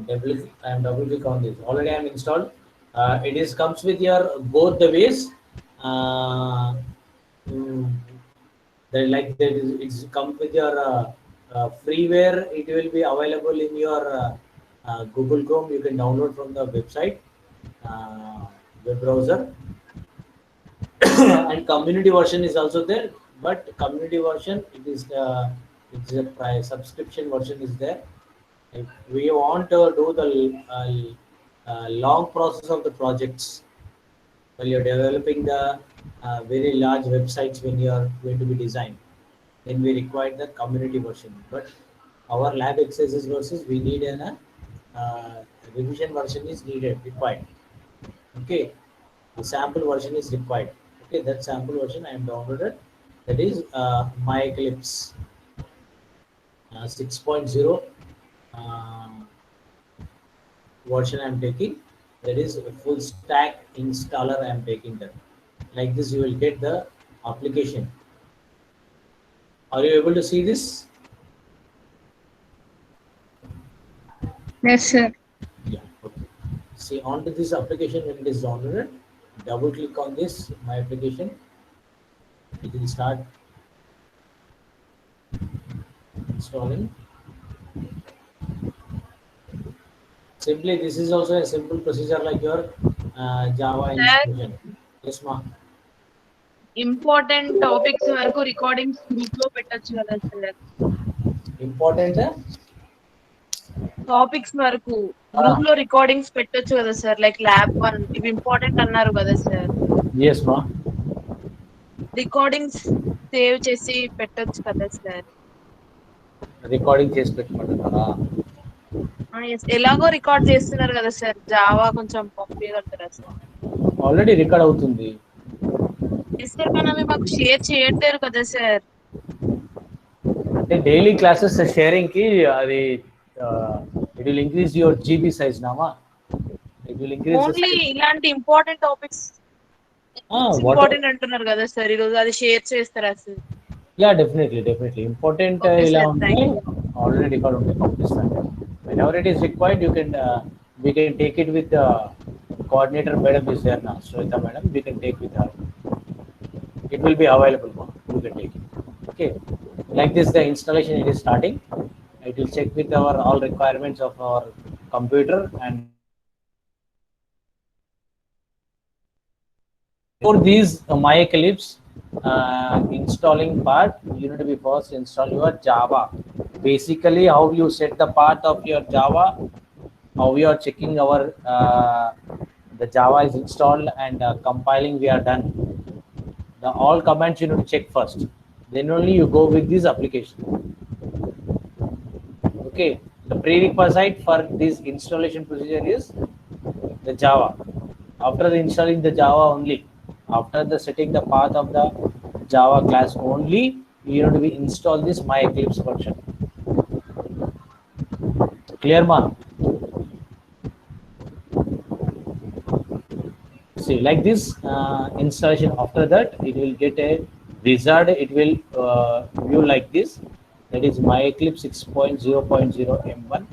I am double click on this. Already I am installed. It is comes with your both the ways. Uh, mm, like that is it's comes with your freeware. It will be available in your Google Chrome. You can download from the website, uh, web browser, and community version is also there. But community version it's a price subscription version is there. If we want to do the long process of the projects while you're developing the very large websites when you are going to be designed, then we require the community version. But our lab exercises versus we need an revision version is needed required. Okay, the sample version is required. Okay, that sample version I am downloaded. That is my Eclipse 6.0 version I am taking. That is a full stack installer I am taking that. Like this, you will get the application. Are you able to see this? Yes, sir. Yeah. Okay. See onto this application when it is downloaded. Double click on this my application. It will start installing. Simply, this is also a simple procedure like your Java Sir, installation. Yes, ma. Important topics వరకు recordings group లో పెట్టొచ్చు కదా sir. Important. Topics వరకు group లో recordings పెట్టొచ్చు కదా sir, like lab 1 ఇవి important అన్నారు కదా sir. Yes, ma. Recordings save చేసి పెట్టొచ్చు కదా సార్. రికార్డింగ్ చేసి పెట్టుకుంటున్నారా? ఎలాగో రికార్డ్ చేస్తున్నారు కదా సార్, జావా కొంచెం పంపించగలుగుతారా సార్? ఆల్రెడీ రికార్డ్ అవుతుంది. సార్ కానీ అవి మాకు షేర్ చేయట్లేరు కదా సార్. అంటే డైలీ క్లాసెస్ షేరింగ్ కి అది it will increase your GB size Nama. It will increase only ఇలాంటి ఇంపార్టెంట్ టాపిక్స్ ఇంపార్టెంట్ అంటున్నారు కదా సార్, ఈరోజు అది షేర్ చేస్తారా సార్? యా డెఫినెట్లీ ఇంపార్టెంట్ ఇలా ఉంటే ఆల్రెడీ రికార్డ్ ఉంటే పంపిస్తాను. whenever it is required you can we can take it with coordinator madam is there now, Shweta madam, we can take with her. It will be available, you can take it. Okay, like this the installation it is starting. It will check with our all requirements of our computer, and for these my Eclipse installing part, you need to be first install your Java. Basically how you set the path of your Java, how we are checking our the Java is installed and compiling we are done. The all commands you need to check first, then only you go with this application. Okay, the prerequisite for this installation procedure is the Java. After the installing the Java only, after the setting the path of the Java class only, you need to be install this my Eclipse version. Clear, ma? See, like this installation. After that, it will get a wizard. It will view like this. That is my Eclipse 6.0.0 M1.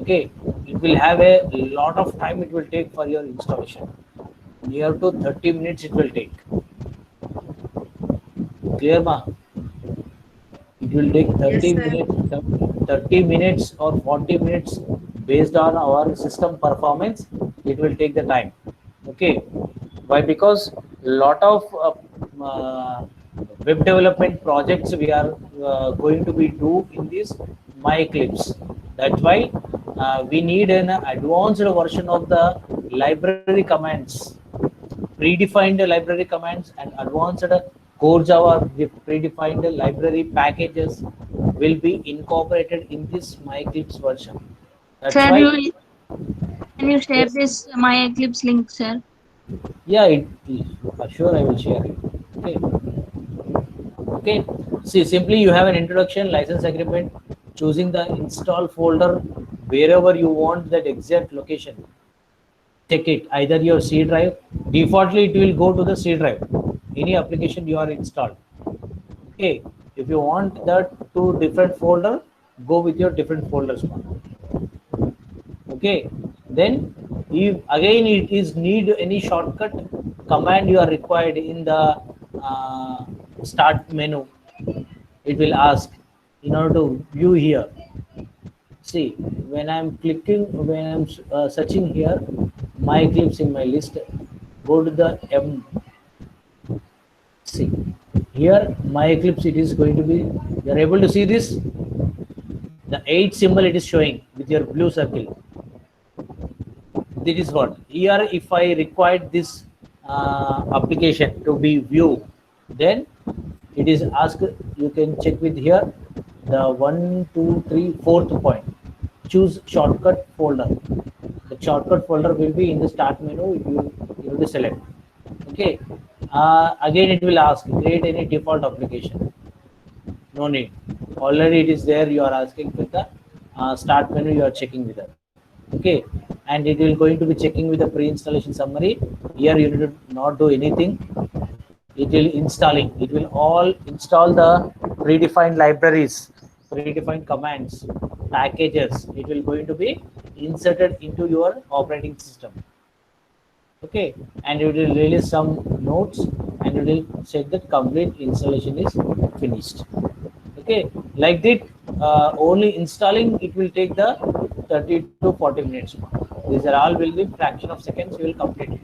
Okay, it will have a lot of time. It will take for your installation. Near to 30 minutes it will take. Clear, ma? It will take 30 minutes or 40 minutes based on our system performance. It will take the time. Okay, why? Because lot of web development projects we are going to be do in this my Eclipse. That's why we need an advanced version of the library commands, predefined library commands, and advanced core Java predefined library packages will be incorporated in this my Eclipse version. That's Sir, why. Can you share this my Eclipse link, sir? Yeah, sure, I will share it. Okay. Okay. See, simply you have an introduction, license agreement, choosing the install folder wherever you want that exact location. Check it, either your C drive. Defaultly, it will go to the C drive. Any application you are installed. Okay. If you want that to different folder, go with your different folders. Okay. Okay, then if again it is need any shortcut command you are required in the start menu, it will ask in order to view here. See, when I'm clicking, when I'm searching here, my clips in my list, go to the M. See, here my eclipse, it is going to be, you're able to see this, the 8 symbol it is showing with your blue circle. This is what here, if I required this application to be viewed, then it is asked, you can check with here the 1 2 3 4th point, choose shortcut folder. The shortcut folder will be in the start menu. You have to select. Okay, again it will ask create any default application. No need, already it is there. You are asking with the start menu, you are checking with that. Okay, and it will going to be checking with the pre-installation summary. Here you need to not do anything. It will installing, it will all install the predefined libraries, predefined commands, packages. It will going to be inserted into your operating system. Okay, and it will release some notes and it will check that complete installation is finished. Okay, like that, only installing it will take the 30 to 40 minutes. These are all will be fraction of seconds, you will complete it.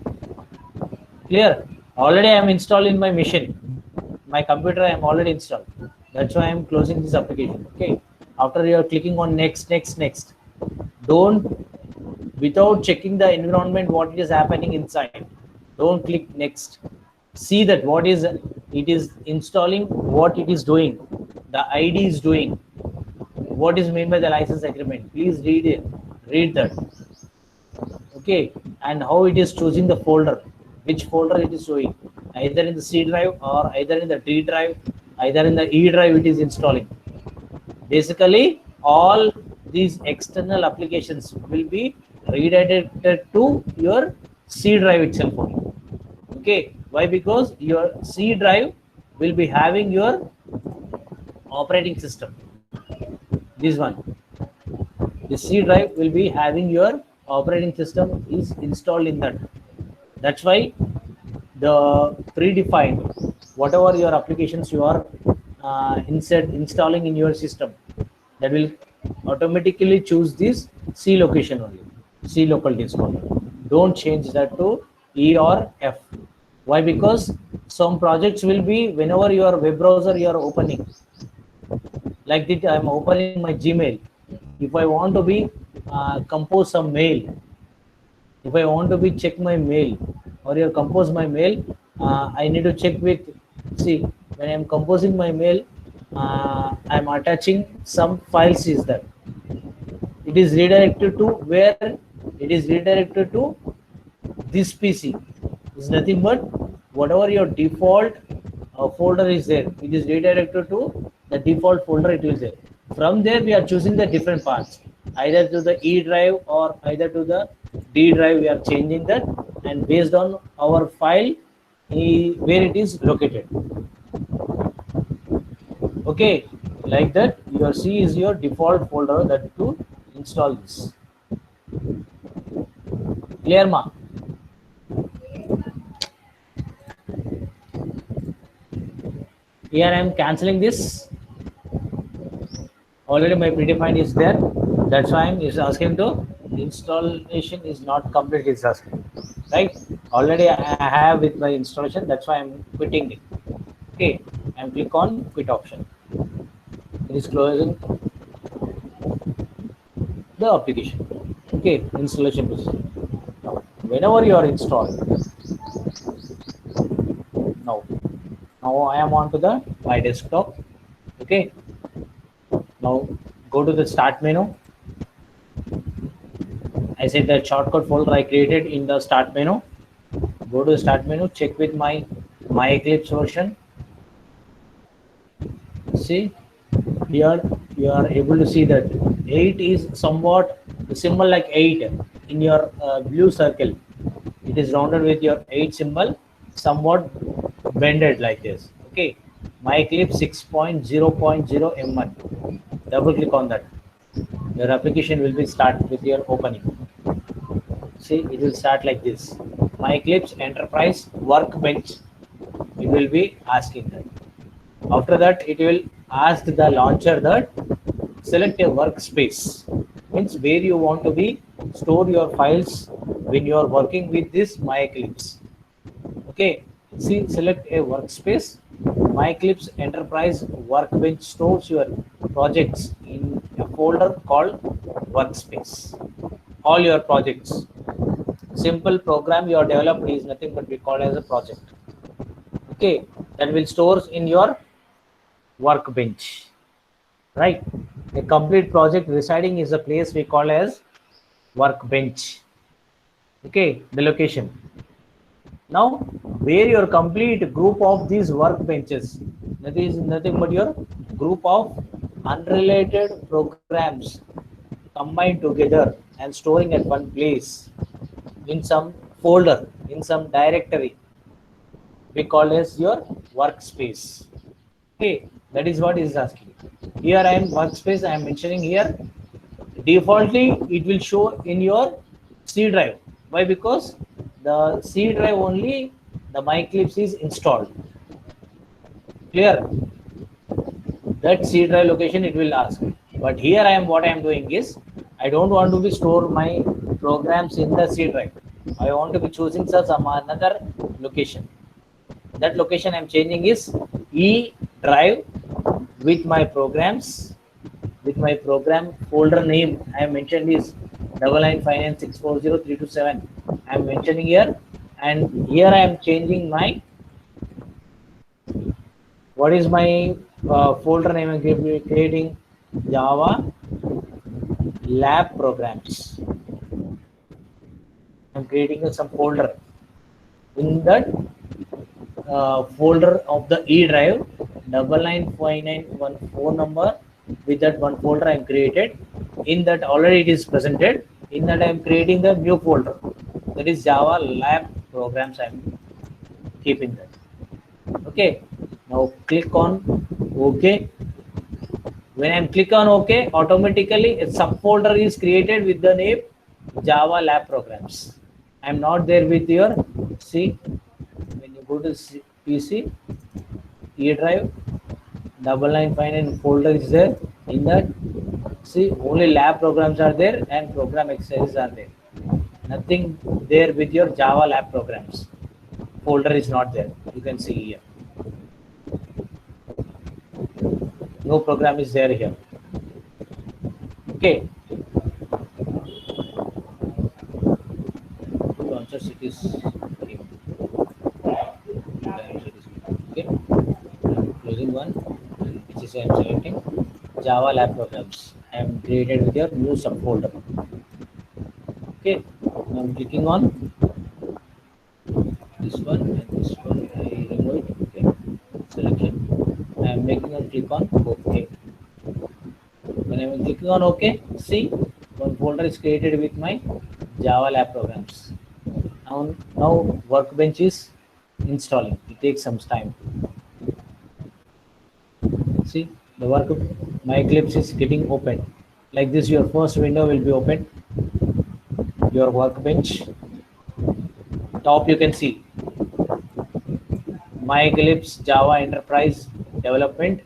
Clear? Already I am installed in my machine, my computer I am already installed. That's why I am closing this application. Okay, after you are clicking on next, don't, without checking the environment what is happening inside, don't click next. See that what is it is installing, what it is doing, the ID is doing, what is meant by the license agreement. Please read it, read that. Okay, and how it is choosing the folder, which folder it is showing, either in the C drive or either in the D drive, either in the E drive it is installing. Basically all these external applications will be redirected to your C drive itself only. Okay, why? Because your C drive will be having your operating system. This one, the C drive will be having your operating system is installed in that. That's why the predefined, whatever your applications you are installing in your system, that will automatically choose this C location only, C local disk only. Don't change that to E or F. Why? Because some projects will be, whenever your web browser you are opening, like that I am opening my Gmail. If I want to be compose some mail, if I want to be check my mail or you compose my mail, I need to check with, see, when I am composing my mail, I am attaching some files is that. It is redirected to where? It is redirected to this PC. It's nothing but whatever your default folder is there, it is redirected to the default folder it is there. From there we are choosing the different parts, either to the E drive or either to the D drive. We are changing that, and based on our file where it is located. Okay, like that your C is your default folder that to install this. Clear, ma? Here I am cancelling this. Already my predefined is there. That's why I'm asking to installation is not complete. It's asking, right? Already I have with my installation. That's why I'm quitting it. Okay, and click on quit option. It is closing the application. Okay, installation process. Now, whenever you are installed, now I am on to the my desktop. Okay, now go to the start menu. I said the shortcut folder I created in the start menu. Go to the start menu, check with my Eclipse version. See, here you are able to see that 8 is somewhat the symbol like 8 in your blue circle. It is rounded with your 8 symbol, somewhat bended like this. Okay, my Eclipse 6.0.0 M1. Double click on that. Your application will be start with your opening. See, it will start like this. My Eclipse Enterprise Workbench. It will be asking that. After that, it will ask the launcher that select a workspace. Means where you want to be store your files when you are working with this My Eclipse. Okay, see, select a workspace. My Eclipse Enterprise Workbench stores your projects in a folder called Workspace. All your projects. Simple program you are developed is nothing but we call as a project. Okay, that will stores in your workbench. Right? A complete project residing is a place we call as workbench. Okay, the location. Now, where your complete group of these workbenches, that is nothing but your group of unrelated programs combined together and storing at one place in some folder, in some directory, we call as your workspace. Okay, that is what is asking. Here I am workspace, I am mentioning here. Defaultly, it will show in your C drive. Why? Because the C drive only the My Eclipse is installed. Clear? That C drive location it will ask. But here I am what I am doing is I don't want to be store my programs in the C drive. I want to be choosing some another location. That location I'm changing is E drive with my programs, with my program folder name I am mentioned is 99596403227. I am mentioning here, and here I am changing my what is my folder name? I am creating Java lab programs. I am creating some folder. In that folder of the E drive 99591 number, with that one folder I am created. In that already it is presented. In that I am creating the new folder, that is Java lab programs. I am keeping that. Okay, now click on OK. When I am click on OK, automatically a subfolder is created with the name Java lab programs. I am not there with your C. When you go to PC, E drive 995 folder is there. In that, see, only lab programs are there and program exercises are there. Nothing there with your Java lab programs. Folder is not there. You can see here. No program is there here. Okay. Launcher cities. Okay. Closing one, which is I am selecting Java lab programs. I am created with your new subfolder. Okay. Now I'm clicking on this one and this one. I remove it. Okay. Selection. I am making a click on OK. When I am clicking on OK, see, one folder is created with my Java lab programs. Now workbench is installing. It takes some time. See, the work My Eclipse is getting open. Like this, your first window will be open. Your workbench. Top you can see My Eclipse Java Enterprise Development.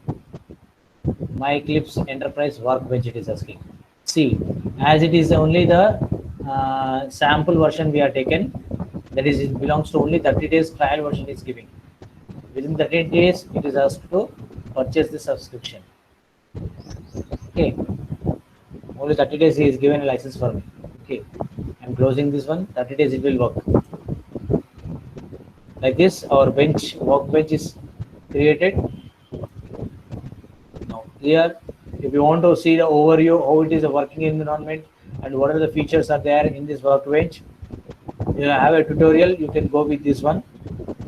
My Eclipse Enterprise Workbench it is asking. See, as it is only the sample version we are taken, that is, it belongs to only 30 days trial version is giving. Within 30 days, it is asked to purchase the subscription. Okay, only 30 days he is given a license for me. Okay, I'm closing this one. 30 days it will work. Like this, our workbench is created. Now here, if you want to see the overview, how it is a working environment and what are the features are there in this workbench, you have a tutorial. You can go with this one.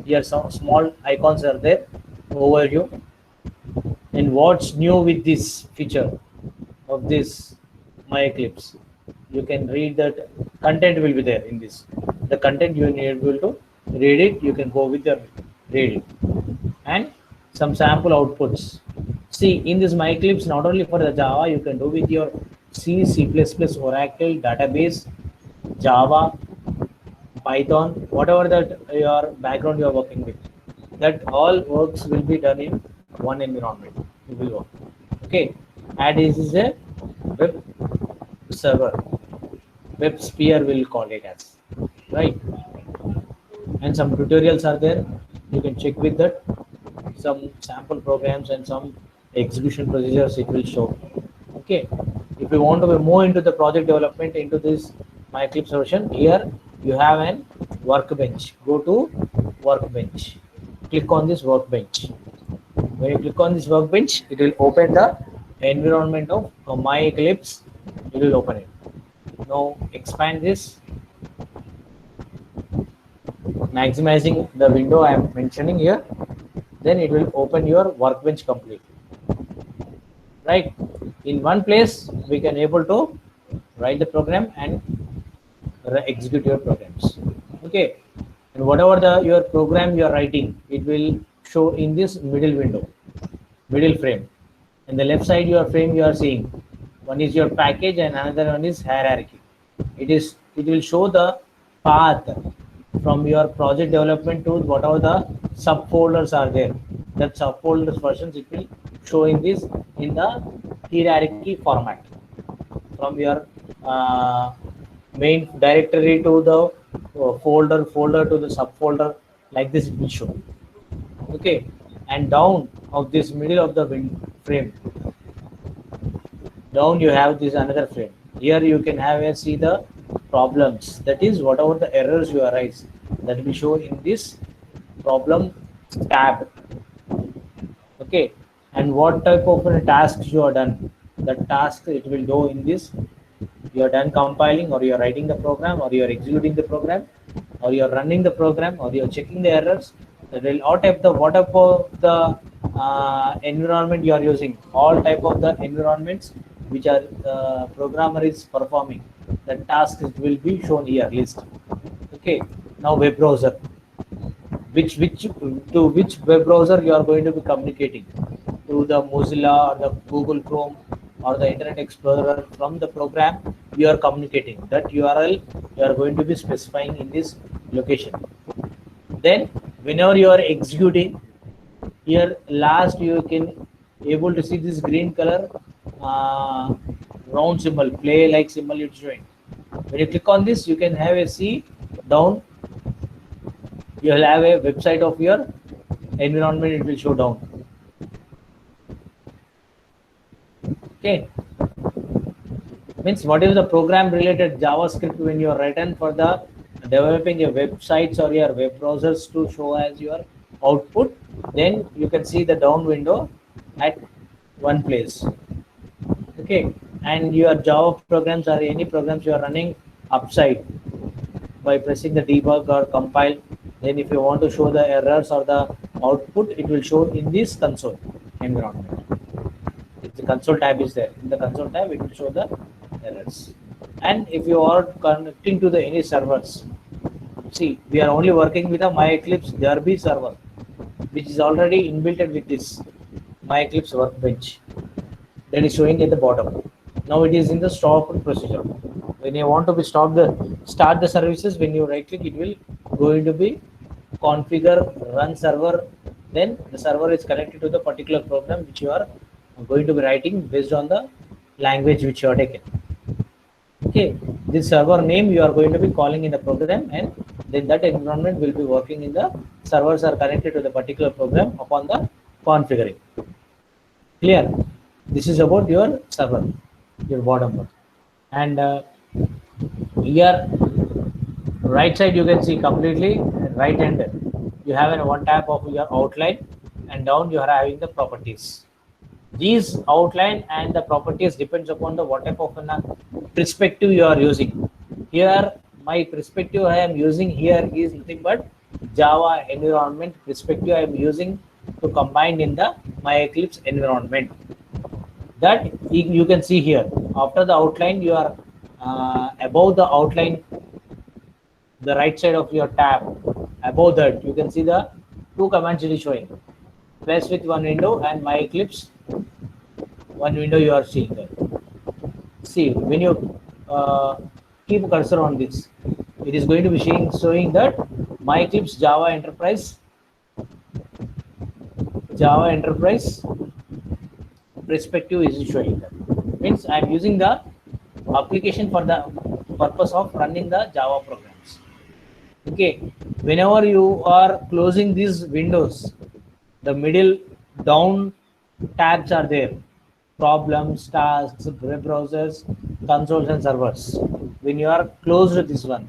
Here some small icons are there. Overview. And what's new with this feature of this My Eclipse? You can read that content will be there in this. The content you need able to read it. You can go with the read it. And some sample outputs. See, in this My Eclipse, not only for the Java, you can do with your C, C++, Oracle, database, Java, Python, whatever that your background you are working with, that all works will be done in one environment. It will work. Okay, and this is a web server, web sphere we'll call it as, right? And some tutorials are there. You can check with that. Some sample programs and some execution procedures it will show. Okay, if you want to be more into the project development into this my Eclipse version, here you have an workbench. Go to workbench, click on this workbench. When you click on this workbench, it will open the environment of my Eclipse. It will open it. Now expand this, maximizing the window I am mentioning here. Then it will open your workbench completely. Right, in one place we can able to write the program and execute your programs. Okay, and whatever the your program you are writing, it will show in this middle window, middle frame. And the left side your frame you are seeing, one is your package and another one is hierarchy. It will show the path from your project development to whatever the subfolders are there. That subfolders versions it will show in this in the hierarchy format, from your main directory to the folder to the subfolder, like this it will show. Okay, and down of this middle of the frame, down you have this another frame. Here you can have a see the problems, that is whatever the errors you arise, that will show in this problem tab. Okay, and what type of tasks you are done, that task it will do in this. You are done compiling, or you are writing the program, or you are executing the program, or you are running the program, or you are checking the errors. That will all type the what type of the environment you are using, all type of the environments which are programmer is performing, the tasks it will be shown here list. Okay, now web browser, which to which web browser you are going to be communicating, through the Mozilla or the Google Chrome or the Internet Explorer. From the program you are communicating, that URL you are going to be specifying in this location. Then whenever you are executing, here last you can able to see this green color round symbol, play like symbol it's showing. When you click on this, you can have a see down, you will have a website of your environment, it will show down. Okay, means what is the program related JavaScript when you are written for the developing your websites or your web browsers to show as your output, then you can see the down window at one place. Okay, and your Java programs or any programs you are running upside by pressing the debug or compile. Then if you want to show the errors or the output, it will show in this console environment. If the console tab is there, in the console tab it will show the errors. And if you are connecting to the any servers, see we are only working with a My Eclipse Derby server, which is already inbuilt with this My Eclipse workbench, that is showing at the bottom. Now it is in the stop procedure. When you want to be start the services, when you right click, it will going to be configure run server. Then the server is connected to the particular program which you are going to be writing based on the language which you are taken. Okay, this server name you are going to be calling in the program, and then that environment will be working in the servers are connected to the particular program upon the configuring. Clear? This is about your server, your bottom one. And here right side you can see completely right hand you have an one tab of your outline, and down you are having the properties. These outline and the properties depends upon the what type of perspective you are using. Here my perspective I am using here is nothing but Java environment perspective I am using to combine in the My Eclipse environment. That you can see here. After the outline, you are above the outline, the right side of your tab. Above that, you can see the two commands it is showing. Plus with one window and My Eclipse, one window you are seeing there. See, when you keep cursor on this, it is going to be showing that my Eclipse Java Enterprise perspective is showing that. Means I'm using the application for the purpose of running the Java programs. Okay, whenever you are closing these windows, the middle down tabs are there: problems, tasks, web browsers, consoles, and servers. When you are closed this one,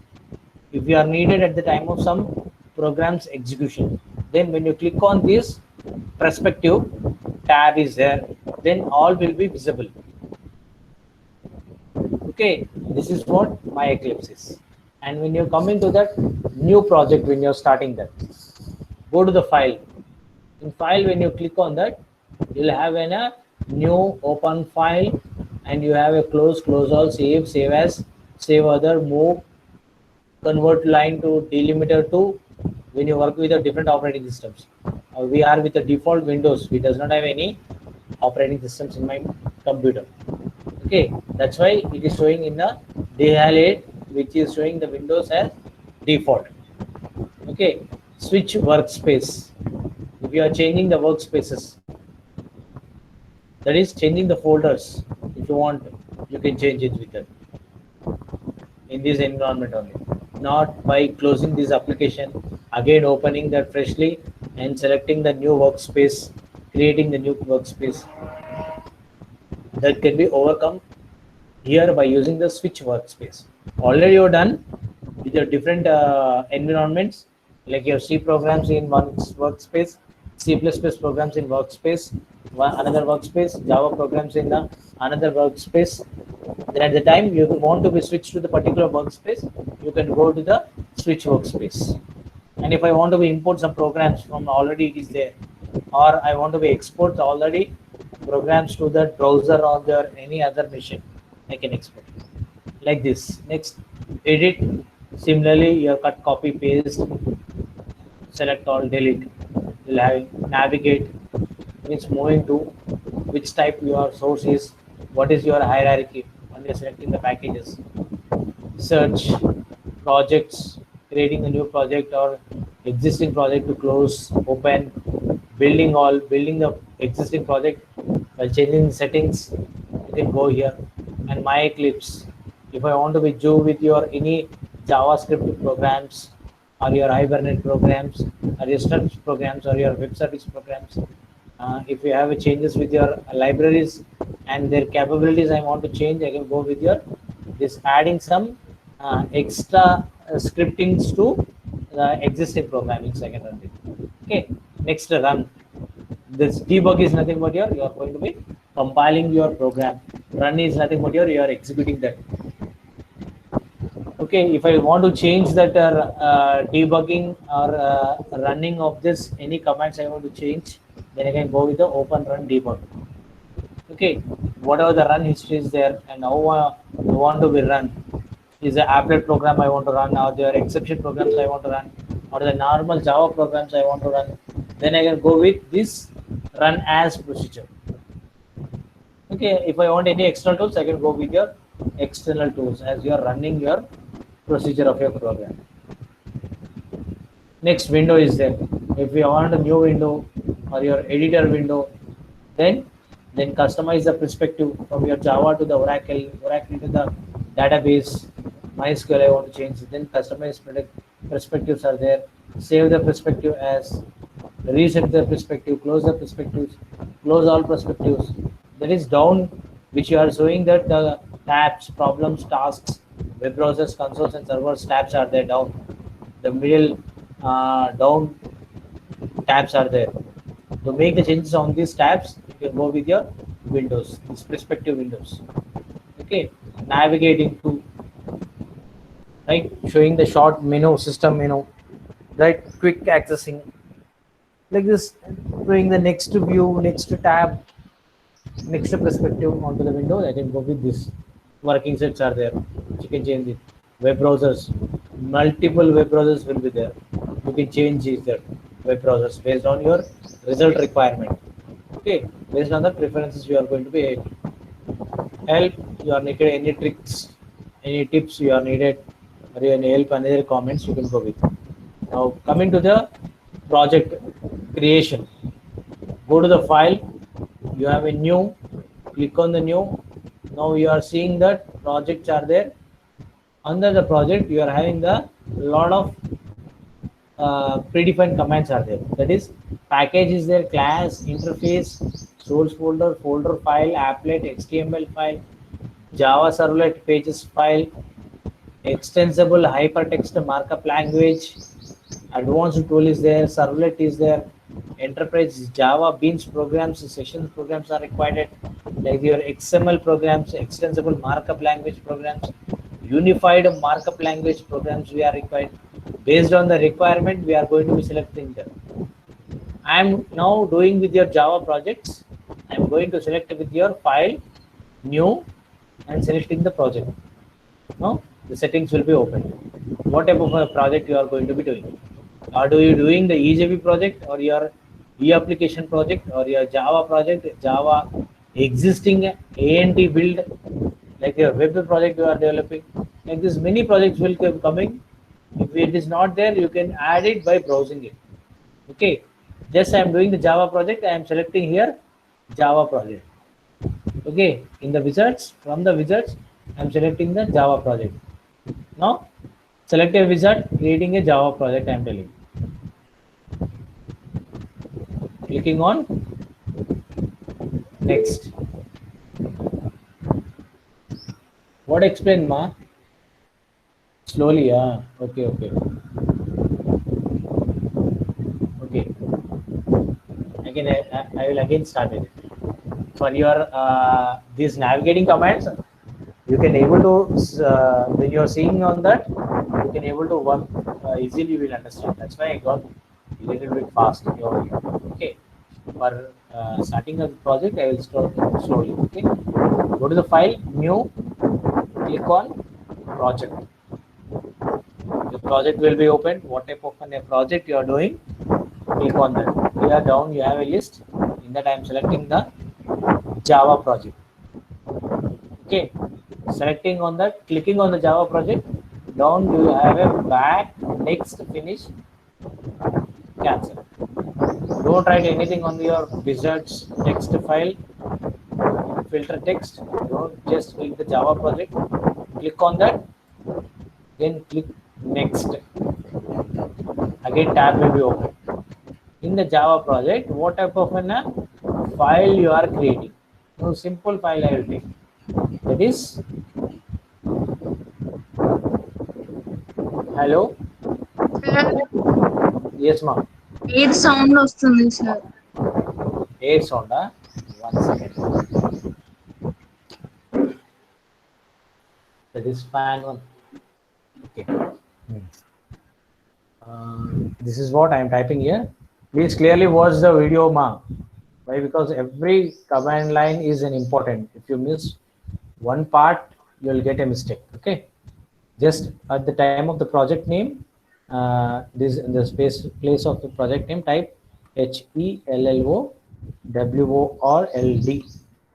if you are needed at the time of some program's execution, then when you click on this perspective tab is there, then all will be visible. Okay, this is what my Eclipse is. And when you come into that new project, when you're starting that, go to the file. In file, when you click on that, you'll have a new open file, and you have a close all, save as, save other, move, convert line to delimiter to. When you work with the different operating systems, we are with the default Windows. We does not have any operating systems in my computer. Okay, that's why it is showing in the DHAL8, which is showing the Windows as default. Okay, switch workspace. If you are changing the workspaces, that is changing the folders. If you want, you can change it with that in this environment only, not by closing this application, again opening that freshly and selecting the new workspace, creating the new workspace. That can be overcome here by using the switch workspace. Already you're done with your different environments, like your C programs in one workspace, C++ programs in workspace, another workspace, Java programs in the another workspace. Then at the time you want to be switched to the particular workspace, you can go to the switch workspace. And if I want to be import some programs from already it is there, or I want to be export already programs to the browser or the any other machine, I can export like this. Next, edit. Similarly, you cut, copy, paste, select all, delete. You'll have navigate, means moving to which type your source is, what is your hierarchy when you're selecting the packages. Search, projects, creating a new project or existing project to close, open, building the existing project by changing settings. You can go here. And my Eclipse, if I want to be do with your any JavaScript programs or your Hibernate programs or your Struts programs or your web service programs, if you have changes with your libraries and their capabilities I want to change, I can go with your this adding some extra scriptings to the existing programming second. Okay, next, run. This debug is nothing but you are going to be compiling your program. Run is nothing but you are executing that. Okay, if I want to change that debugging or running of this, any commands I want to change, then I can go with the open run debug. Okay, whatever the run history is there and how I want to be run, is the applet program I want to run, or their exception programs I want to run, or the normal Java programs I want to run, then I can go with this run as procedure. Okay, if I want any external tools, I can go with your external tools as you are running your procedure of your program. Next, window is there. If you want a new window or your editor window, then customize the perspective from your Java to the Oracle to the database. MySQL I want to change it. Then customize perspectives are there. Save the perspective as, reset the perspective, close the perspectives, close all perspectives. That is down, which you are showing that the tabs, problems, tasks, web browsers, consoles, and servers tabs are there down. The middle down tabs are there. To make the changes on these tabs, you can go with your windows, these perspective windows. Okay, navigating to, right, showing the short menu, system menu, right, quick accessing, like this, showing the next view, next tab, next perspective onto the window. I can go with this. Working sets are there, you can change it. Web browsers, multiple web browsers will be there. You can change the web browsers based on your result requirement. Okay, based on the preferences you are going to be help. You are needed any tricks, any tips you are needed. or any help, another comments you can go with. Now coming to the project creation, go to the file, you have a new, click on the new. Now you are seeing that projects are there. Under the project you are having the lot of predefined commands are there. That is, package is there, class, interface, source folder, folder file, applet, HTML file, Java servlet pages file, extensible hypertext markup language, advanced tool is there, servlet is there, enterprise Java beans programs, sessions programs are required, like your XML programs, extensible markup language programs, unified markup language programs we are required. Based on the requirement, we are going to be selecting them. I am now doing with your Java projects. I am going to select with your file, new, and selecting the project. Now the settings will be open. What type of a project you are going to be doing? Are you doing the EJB project, or your e-application project, or your Java project, Java existing ANT build, like your web project you are developing? Like this, many projects will keep coming. If it is not there, you can add it by browsing it. Okay, just I am doing the Java project. I am selecting here Java project. Okay, in the wizards, from the wizards, I am selecting the Java project. Now select a wizard, creating a Java project. I am telling. Clicking on next. What explain, ma? Slowly, yeah. Okay. Okay. I will again start with it. For your these navigating commands, you can able to when you are seeing on that, you can able to work easily. You will understand. That's why I got a little bit fast over here. Okay. For starting a project, I will start slowly. Okay. Go to the file, new, click on project. The project will be opened. What type of a project you are doing? Click on that. Here down you have a list. In that I am selecting the Java project. Okay, selecting on that, clicking on the Java project. Down you have a back, next, finish, cancel. Don't write anything on your wizards text file, filter text. Don't just click the Java project. Click on that, then click next. Again tab will be open. In the Java project, what type of a file you are creating? No, simple file I will take. That is hello. Yes, ma'am. 8 sound వస్తుంది sir. 8 sound. 1 second. That is fan one. Okay. This is what I am typing here. Please clearly watch the video, ma. Why? Because every command line is an important. If you miss one part, you will get a mistake. Okay. Just at the time of the project name, this in the place of the project name, type HELLOWORLD.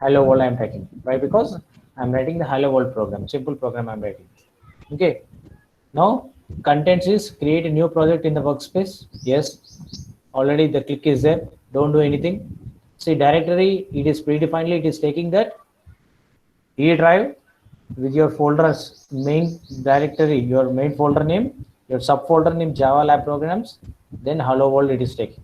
Hello world I am typing. Why? Because I am writing the hello world program. Simple program I am writing. Okay. Now contents is create a new project in the workspace. Yes. Already the click is there. Don't do anything. See directory, it is predefinedly, it is taking that E drive with your folders main directory, your main folder name, your subfolder name Java lab programs, then hello world it is taking.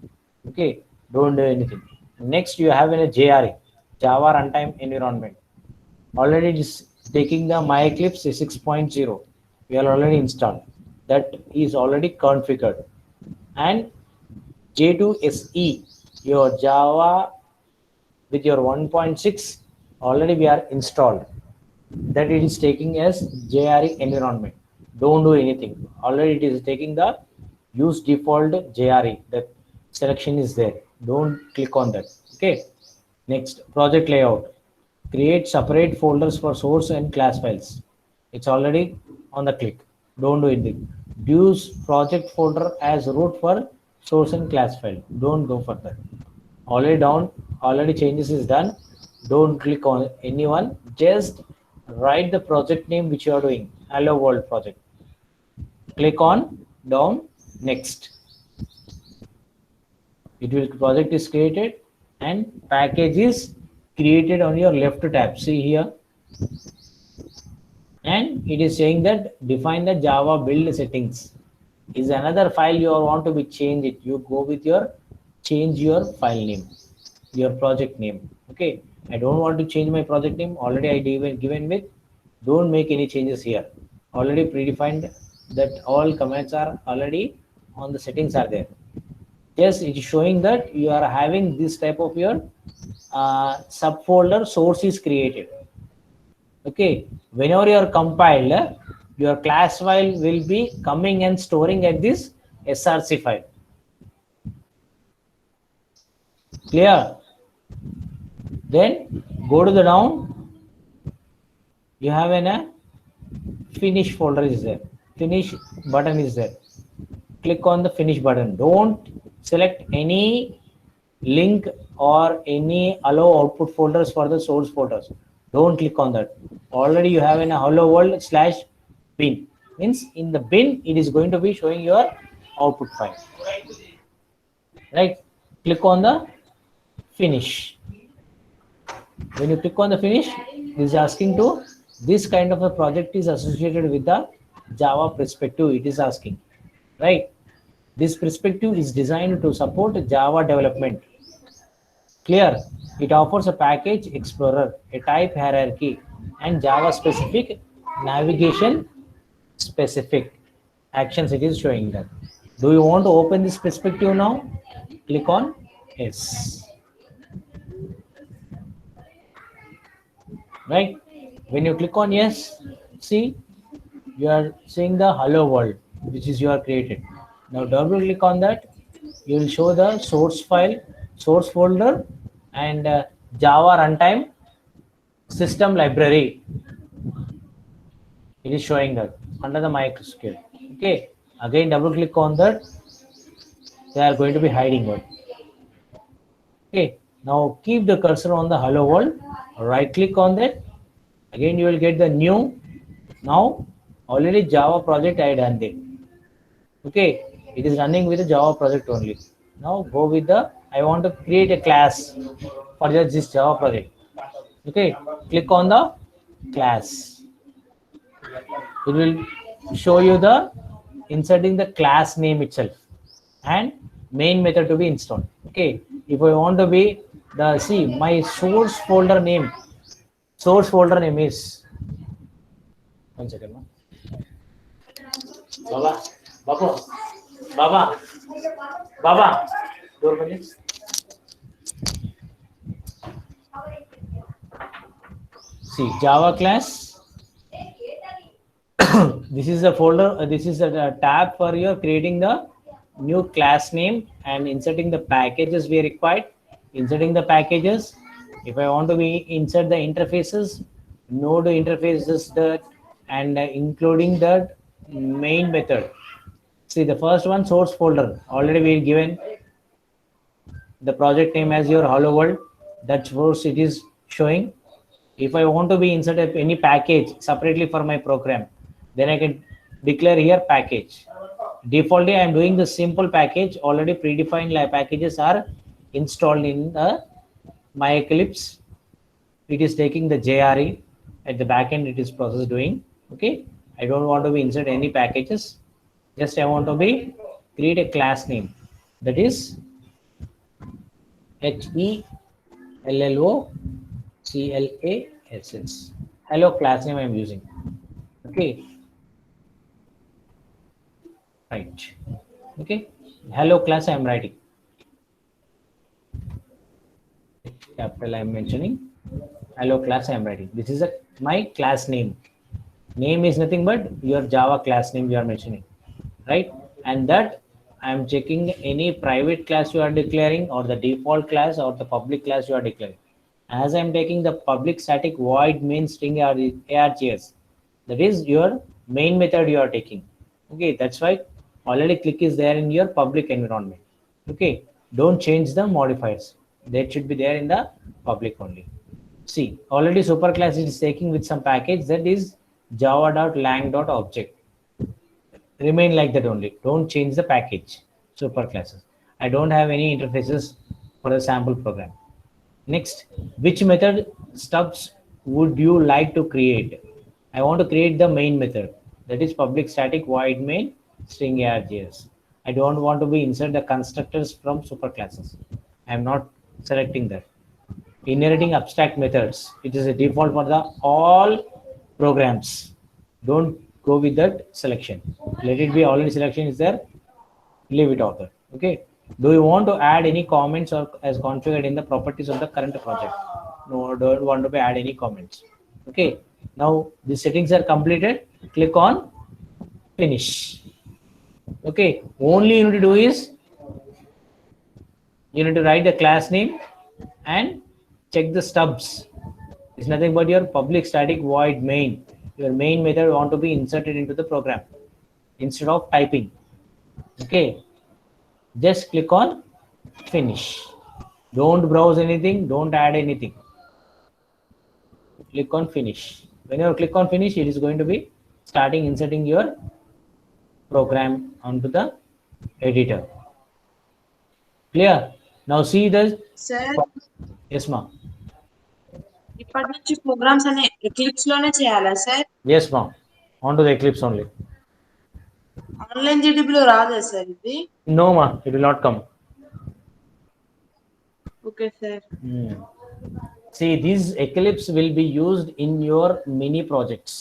Okay, don't do anything. Next you have in a JRE, Java runtime environment. Already it is taking the my Eclipse 6.0. We are already installed. That is already configured. And J2SE, your Java with your 1.6 already we are installed. That it is taking as JRE environment. Don't do anything. Already it is taking the use default JRE. The selection is there. Don't click on that. Okay. Next, project layout. Create separate folders for source and class files. It's already on the click. Don't do anything. Use project folder as root for source and class file. Don't go further. Already down, already changes is done. Don't click on anyone. Just write the project name which you are doing. Hello world project. Click on down, next. It will project is created and package is created on your left tab. See here, and it is saying that define the Java build settings. Is another file you want to be change it. You go with your change your file name, your project name. Okay, I don't want to change my project name. Already I given with. Don't make any changes here. Already predefined that all commands are already on the settings are there. Yes, it is showing that you are having this type of your subfolder source is created. Okay, whenever you are compiled, your class file will be coming and storing at this src file. Clear? Then go to the down. You have a finish folder is there. Finish button is there. Click on the finish button. Don't select any link or any allow output folders for the source folders. Don't click on that. Already you have in a hello world / bin. Means in the bin it is going to be showing your output file. Right? Click on the finish. When you click on the finish, it is asking to this kind of a project is associated with the Java perspective. It is asking, right? This perspective is designed to support Java development. Clear? It offers a package explorer, a type hierarchy, and Java specific navigation specific actions. It is showing that. Do you want to open this perspective now? Click on yes. Right? When you click on yes, see, you are seeing the hello world, which is you are created. Now double click on that. You will show the source file, source folder, and Java runtime system library. It is showing that under the MySQL. Okay. Again, double click on that. They are going to be hiding one. Okay. Now keep the cursor on the hello world. Right click on that. Again, you will get the new. Now already Java project I done it. Okay. It is running with the Java project only. Now go with the, I want to create a class for just this Java project. Okay. Click on the class. It will show you the inserting the class name itself and main method to be installed. Okay. If I want to be the, see my source folder name is, one second. Baba, door minutes. See Java class. This is the folder. This is a tab for your creating the new class name and inserting the packages we required. Inserting the packages. If I want to be insert the interfaces, node interfaces that, and including the main method. See the first one, source folder. Already we given the project name as your hello world. That's what it is showing. If I want to be inserted any package separately for my program, then I can declare here package. Defaultly, I am doing the simple package. Already predefined packages are installed in the my Eclipse. It is taking the JRE at the backend. It is process doing. Okay. I don't want to be insert any packages. Just I want to be create a class name that is HELLOCLASS. Hello class name I am using. Okay. Right. Okay. Hello class I am writing. Capital I am mentioning. Hello class I am writing. This is my class name. Name is nothing but your Java class name you are mentioning. Right? And that I am checking any private class you are declaring or the default class or the public class you are declaring. As I am taking the public static void main string args, that is your main method you are taking. Okay, that's why already click is there in your public environment. Okay, don't change the modifiers. That should be there in the public only. See, already superclass is taking with some package that is java.lang.object. remain like that only. Don't change the package. Superclasses. I don't have any interfaces for the sample program. Next, which method stubs would you like to create? I want to create the main method, that is public static void main string args. I don't want to be insert the constructors from superclasses. I am not selecting that. Inheriting abstract methods, it is a default for the all programs. Don't go with that selection. Let it be already selection is there. Leave it out there. Okay. Do you want to add any comments or as configured in the properties of the current project? No, don't want to add any comments. Okay. Now the settings are completed. Click on finish. Okay. Only you need to do is you need to write the class name and check the stubs. It's nothing but your public static void main. Your main method want to be inserted into the program instead of typing. Okay. Just click on finish. Don't browse anything. Don't add anything. Click on finish. When you click on finish, it is going to be starting inserting your program onto the editor. Clear? Now see the. Sir, Yes, ma. ఇప్పటి నుంచి programmes అనే eclipse లోనే చేయాలా sir? Yes, ma. Onto the Eclipse only. Online GDB లో రాదా sir ఇది? No, ma. It will not come. Okay sir. See, these Eclipse will be used in your mini projects.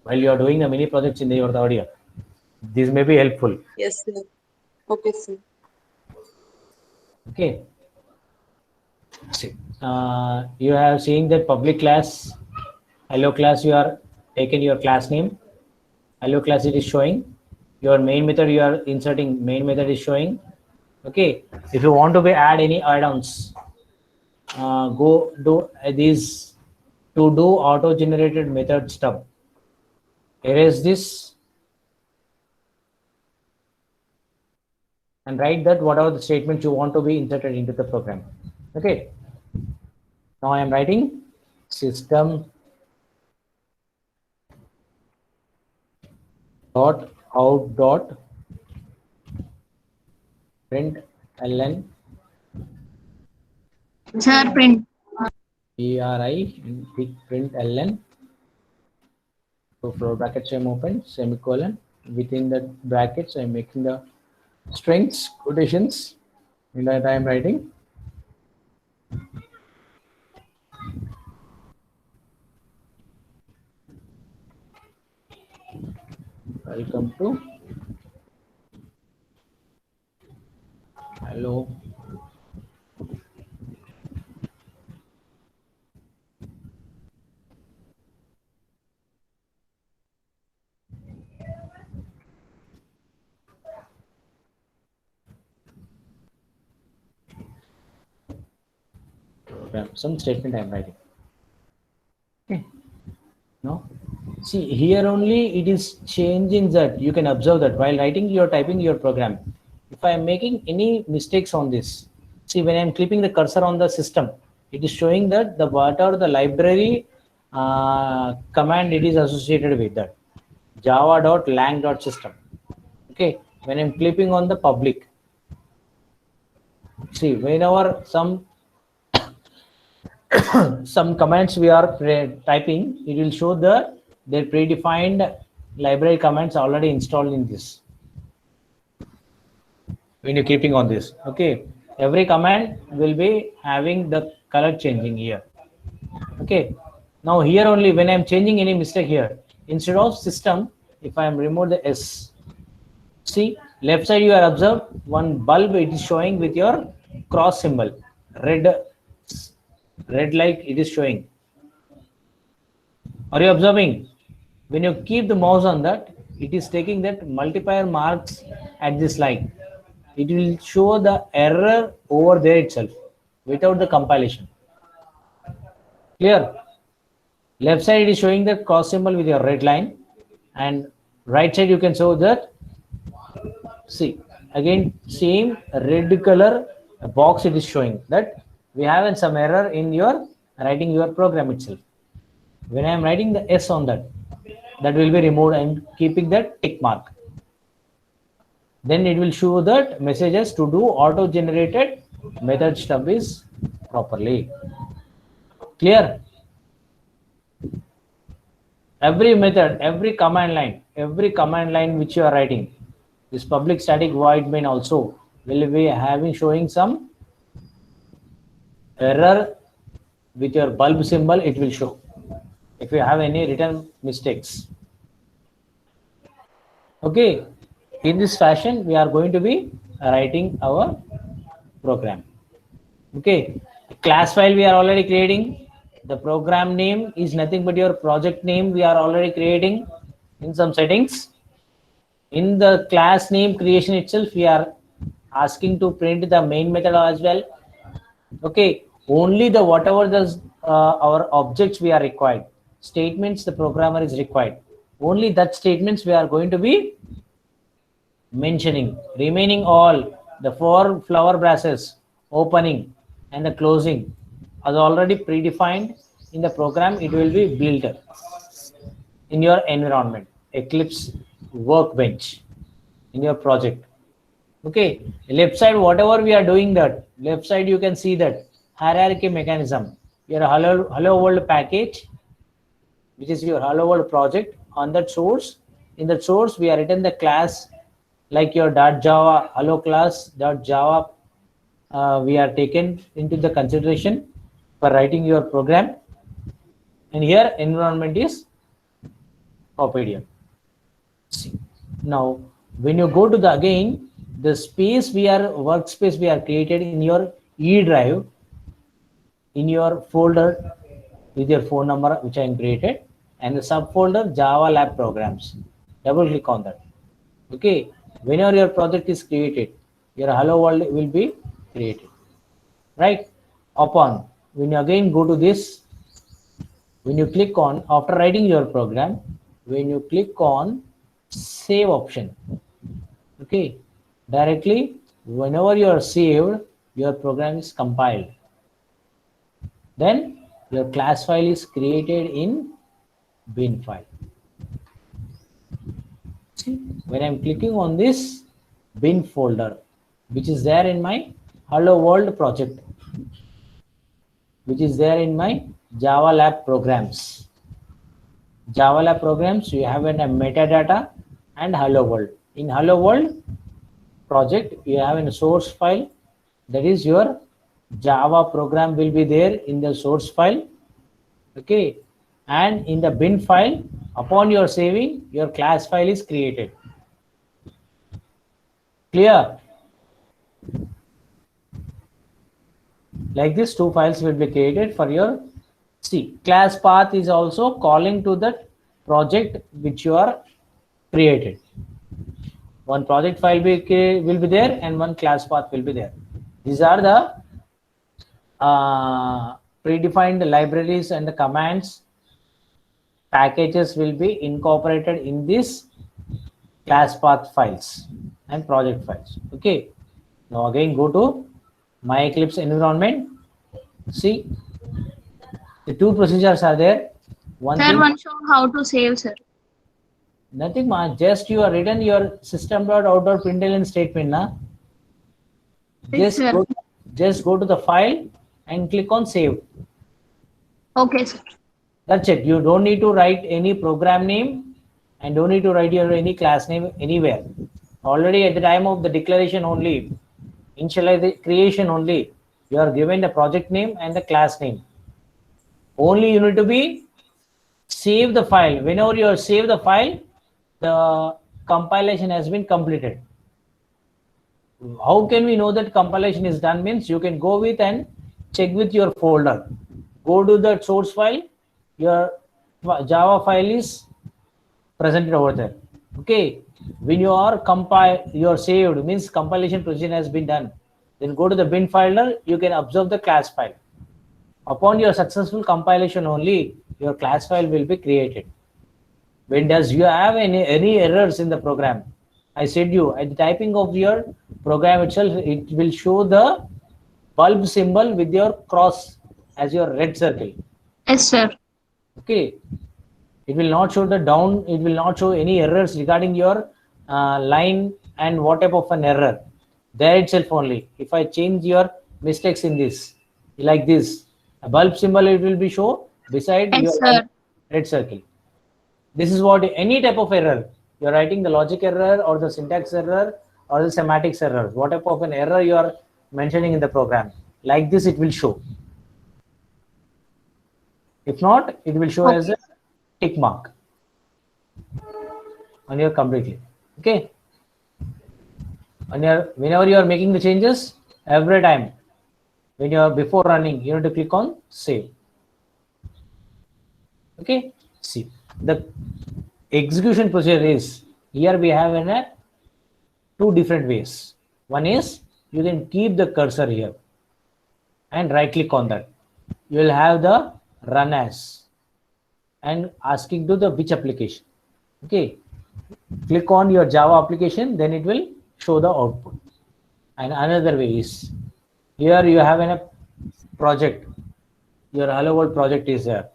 While you are doing the mini projects in your audio, this may be helpful. Yes sir. Okay sir. Okay. See, you have seen that public class, hello class, you are taken your class name. Hello class, it is showing. Your main method you are inserting, main method is showing. Okay. If you want to be add any add-ons, go do these to do auto generated method stub. Erase this and write that whatever the statement you want to be inserted into the program. Okay. Now I am writing system dot out dot print ln Sir, print. print ln. So for brackets I am open semicolon, within the brackets I am making the strings quotations in that I am writing welcome to hello program, some statement I am writing. Okay. No, see here only it is changing that. You can observe that while writing you are typing your program. If I am making any mistakes on this, see when I am clipping the cursor on the system, it is showing that the whatever the library command it is associated with that java.lang.system. Okay, when I'm clipping on the public, see whenever some commands we are typing, it will show the their predefined library commands already installed in this. When you're keeping on this, okay, every command will be having the color changing here. Okay, now here only when I'm changing any mistake here, instead of system, if I am remove the S, see left side you are observe one bulb it is showing with your cross symbol, red light it is showing. Are you observing? When you keep the mouse on that, it is taking that multiplier marks at this line. It will show the error over there itself without the compilation. Clear? Left side it is showing the cross symbol with your red line, and right side you can show that. See again same red color box it is showing that we have some error in your writing your program itself. When I am writing the S on that, that will be removed and keeping that tick mark. Then it will show that messages to do auto generated method stub is properly. Clear? Every method, every command line which you are writing, this public static void main also will be having showing some error with your bulb symbol. It will show if you have any written mistakes. Okay, in this fashion we are going to be writing our program. Okay, class file we are already creating. The program name is nothing but your project name we are already creating in some settings. In the class name creation itself we are asking to print the main method as well. Okay, only the whatever the our objects we are required, statements the programmer is required, only that statements we are going to be mentioning. Remaining all the 4 flower brushes opening and the closing are already predefined in the program. It will be built in your environment, Eclipse workbench in your project. Okay, left side whatever we are doing, that left side you can see that hierarchy mechanism, your hello world package, which is your hello world project. On that source, in that source we are written the class like your .java hello class .java we are taken into the consideration for writing your program. And here environment is Opopedia. Now when you go to the again the space we are workspace we are created in your E drive, in your folder with your phone number which I am created, and the subfolder Java Lab programs. Double click on that. Okay, whenever your project is created, your hello world will be created, right? Upon when you again go to this, when you click on after writing your program, when you click on save option, okay, directly whenever you are saved, your program is compiled. Then your class file is created in bin file. See, when I'm clicking on this bin folder, which is there in my hello world project, which is there in my Java Lab programs. Java Lab programs, you have a metadata and hello world. In hello world project, you have a source file, that is your Java program will be there in the source file. Okay, and in the bin file, upon your saving, your class file is created. Clear? Like this, 2 files will be created for your C. Class path is also calling to that project which you are created. One project file will be there and one class path will be there. These are the predefined libraries and the commands packages will be incorporated in this class path files and project files. Okay, now again go to my Eclipse environment. See, the 2 procedures are there. One Sir, thing, one show how to save, sir. nothing much, just you are written your system.out.println statement na. Yes, sir. Just go to the file and click on save. Okay, sir. That's it. You don't need to write any program name and don't need to write your any class name anywhere. Already at the time of the declaration only, initialize creation only, you are given the project name and the class name. Only you need to be save the file. Whenever you save the file, the compilation has been completed. How can we know that compilation is done? Means you can go with and check with your folder. Go to the source file, your Java file is presented over there. Okay, when you are your saved means compilation procedure has been done. Then go to the bin folder, you can observe the class file. Upon your successful compilation only, your class file will be created. When does you have any errors in the program? I said you at the typing of your program itself, it will show the bulb symbol with your cross as your red circle. Yes, sir. Okay, It will not show the down. It will not show any errors regarding your line and what type of an error. There itself only. If I change your mistakes in this, like this, a bulb symbol, it will be show beside Yes, your sir. red circle. This is what any type of error you're writing, the logic error or the syntax error or the semantics error, what type of an error you are mentioning in the program, like this it will show. If not, it will show as a tick mark on your completely. Okay. On your, whenever you are making the changes, every time when you are before running, you need to click on save. Okay. See, the execution procedure is here we have in a two different ways. One is you can keep the cursor here and right click on that. You will have the run as and asking to the which application. Okay. Click on your Java application, then it will show the output. And another way is here you have a project. Your Hello World project is there.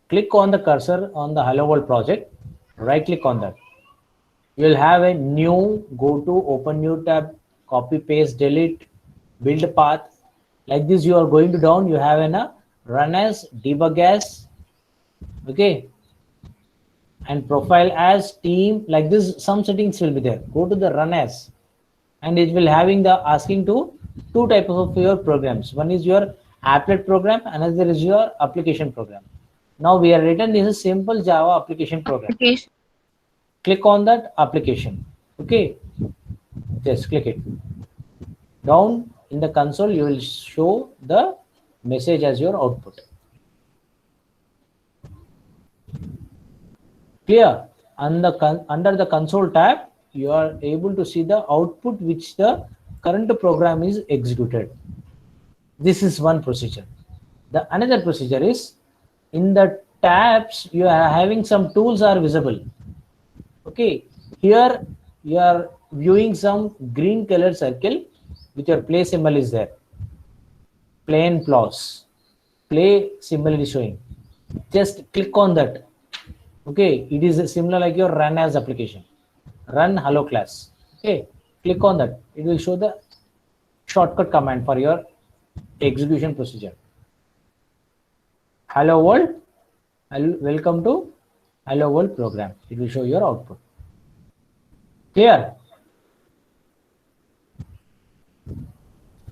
Click on the cursor on the Hello World project, right click on that. You will have a new, go to, open new tab, copy, paste, delete, build a path. Like this, you are going to down, you have a run as, debug as, okay, and profile as, team, like this, some settings will be there. Go to the run as, and it will having the asking to two types of your programs. One is your applet program, another is your application program. Now we are written this is simple Java application program. Application. Click on that application. Okay, just click it. Down in the console, you will show the message as your output. Clear? Under the console tab, you are able to see the output which the current program is executed. This is one procedure. The another procedure is in the tabs you are having some tools are visible. Okay, here you are viewing some green color circle with your play symbol is there. Play and pause. Play symbol is showing. Just click on that. Okay, it is similar like your run as application. Run hello class. Okay, click on that. It will show the shortcut command for your execution procedure. Hello world. Welcome to Hello World program. It will show your output. Clear?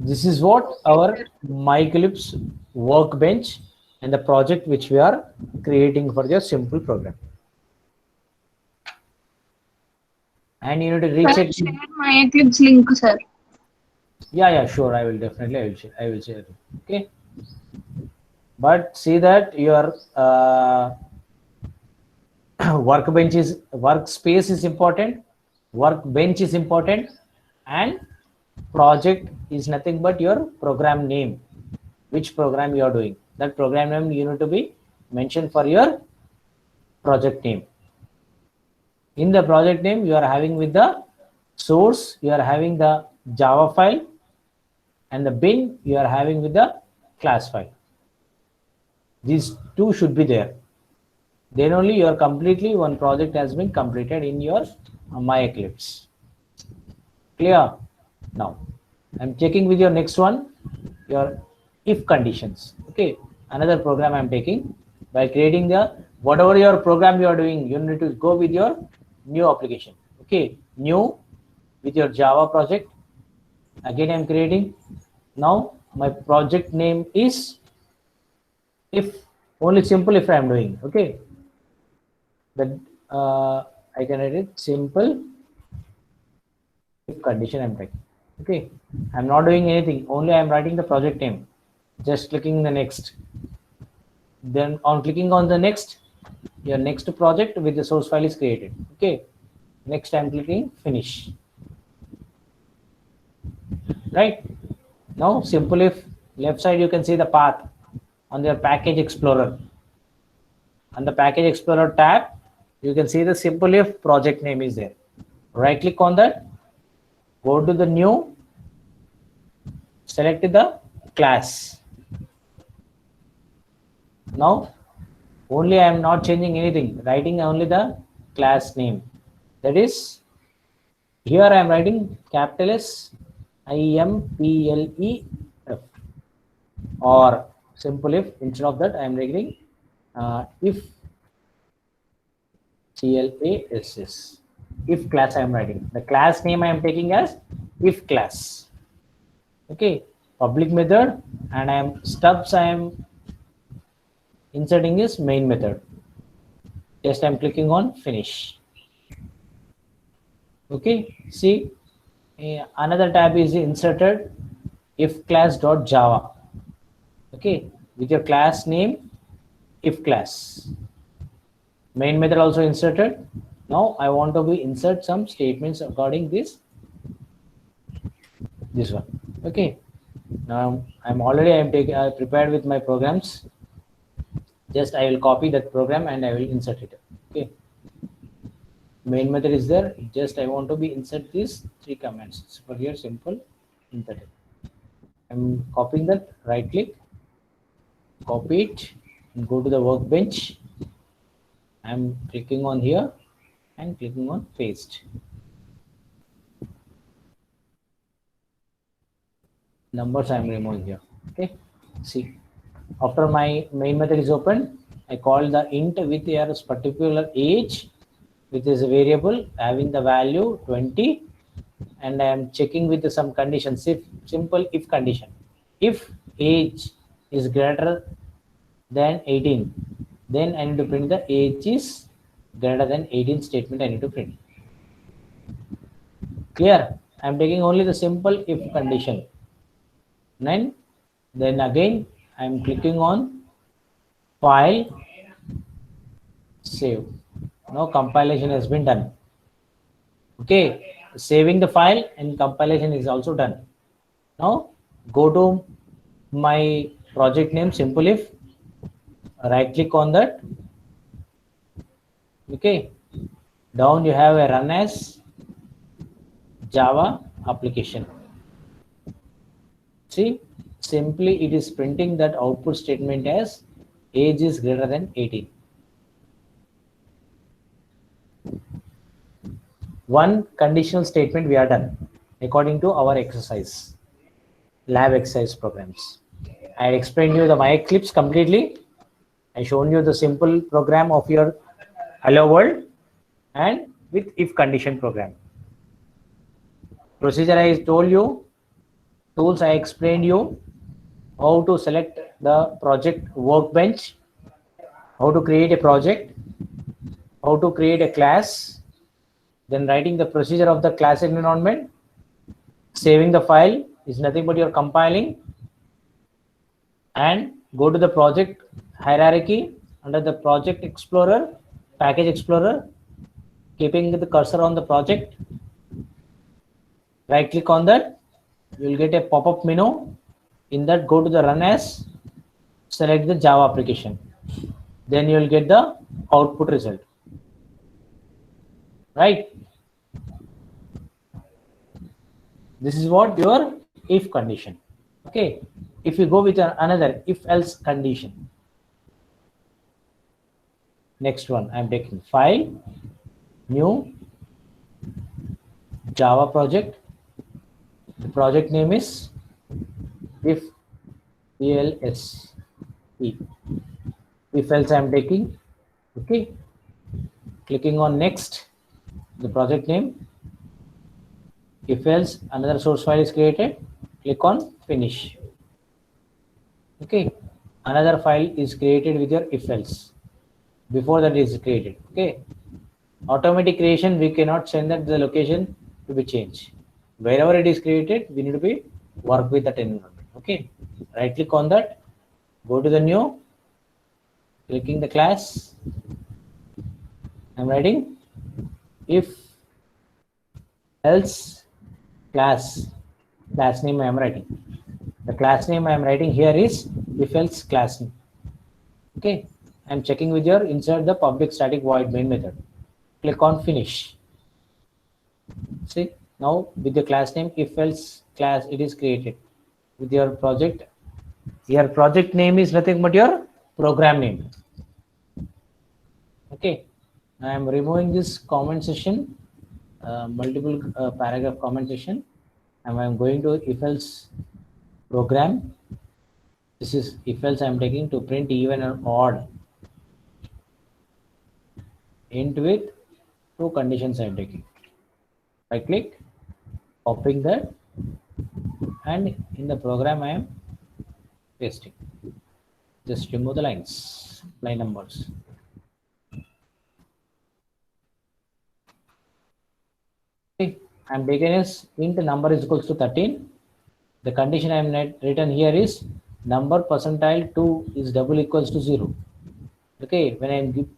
This is what our MyEclipse workbench and the project which we are creating for your simple program. And you need to recheck. Share my Eclipse link, sir. Yeah, sure. I will definitely. I will share it. Okay. But see that your workspace is important, workbench is important, and project is nothing but your program name, which program you are doing. That program name you need to be mentioned for your project name. In the project name, you are having with the source, you are having the Java file, and the bin you are having with the class file. These two should be there. Then only your completely one project has been completed in your MyEclipse. Clear? Now, I'm checking with your next one, your if conditions. Okay, another program I'm taking. By creating the whatever your program you are doing, you need to go with your new application. Okay, new with your Java project. Again, I'm creating. Now, my project name is if, only simple if I'm doing. Okay, that I can write it simple if condition I'm taking. Okay, I'm not doing anything, only I'm writing the project name. Just clicking the next. Then on clicking on the next, your next project with the source file is created. Okay, next I'm clicking finish. Right now, simple if left side you can see the path on your package explorer. On the package explorer tab, you can see the simple if project name is there. Right click on that, go to the new, select the class. Now Only I am not changing anything, writing only the class name. That is, here I am writing capital S IMPLEF, or simple if. Instead of that, I am writing if CLASS. If class I am writing. The class name I am taking as if class. Okay, public method, and I am stubs I am inserting is main method. Just I'm clicking on finish. Okay, see, another tab is inserted, if class.java. Okay, with your class name if class. Main method also inserted. Now I want to insert some statements according this one. Okay, now I'm prepared with my programs. Just I will copy that program and I will insert it. Okay, main method is there. Just I want to insert these 3 commands. For here, simple insert it. I'm copying that. Right click, copy it, and go to the workbench. I'm clicking on here and clicking on paste. Numbers I'm removing here. Okay, see, after my main method is open, I call the int with your particular age, which is a variable having the value 20, and I am checking with some conditions. If simple if condition, if age is greater than 18, then I need to print the age is greater than 18 statement. I need to print. Clear? I am taking only the simple if condition. Then again I am clicking on file, save. Now compilation has been done. Okay, saving the file and compilation is also done. Now go to my project name, simple if, right click on that. Okay, down you have a run as Java application. See, simply it is printing that output statement as age is greater than 18. One conditional statement we are done according to our exercise, lab exercise programs. I explained you the my Eclipse completely. I shown you the simple program of your Hello World and with if condition program. Procedure I told you, tools I explained you, how to select the project workbench, how to create a project, how to create a class, then writing the procedure of the class environment, saving the file is nothing but you're compiling, and go to the project hierarchy under the project explorer, package explorer, keeping the cursor on the project, right click on that, you will get a pop-up menu. In that, go to the run as, select the Java application, then you will get the output result, right? This is what your if condition. Okay, if you go with another if else condition, next one I'm taking file, new Java project. The project name is if ELS. If else I'm taking. Okay, clicking on next, the project name. If else another source file is created, click on finish. Okay, another file is created with your if else. Before that is created. Okay, automatic creation, we cannot send that the location to be changed. Wherever it is created, we need to be work with that environment. Okay, right click on that, go to the new, clicking the class. I'm writing if else class name I am writing. The class name I am writing here is if else class name. Okay, I'm checking with your insert the public static void main method. Click on finish. See, now with the class name if else class it is created with your project. Your project name is nothing but your program name. Okay, I am removing this comment section, multiple paragraph comment section, and I am going to if else program. This is if else I am taking to print even or odd. Into it, two conditions I am taking. I click, copying that, and in the program I am pasting. Just remove the lines, line numbers. Okay, I'm taking as int number is equals to 13. The condition I am written here is number percentile 2 is double equals to 0. Okay, when I am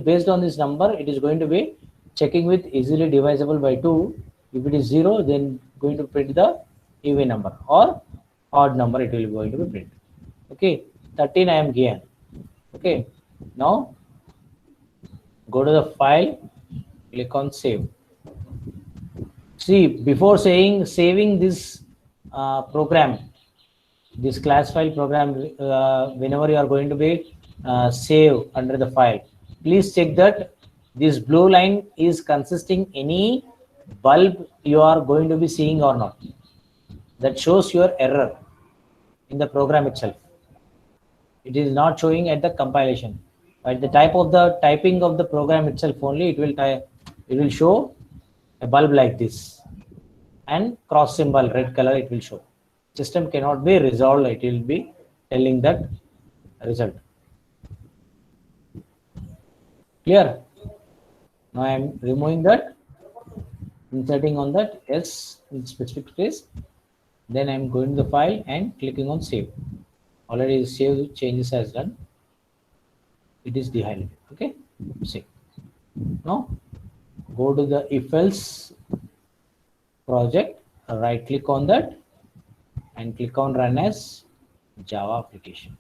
based on this number, it is going to be checking with easily divisible by 2. If it is 0, then going to print the even number, or odd number it will be going to be print. Okay, 13 I am given. Okay, now go to the file, click on save. See, before saving this program, this class file program, whenever you are going to be save under the file, please check that this blue line is consisting any bulb you are going to be seeing or not. That shows your error in the program itself. It is not showing at the compilation. At the type of the typing of the program itself only, it will show a bulb like this, and cross symbol red color it will show. System cannot be resolved, it will be telling that result. Clear? Now I am removing that, inserting on that S in specific space. Then I am going to the file and clicking on save. Already save changes as done. It is dehighlighted. Okay, save. Now go to the if else project, right click on that and click on run as Java application.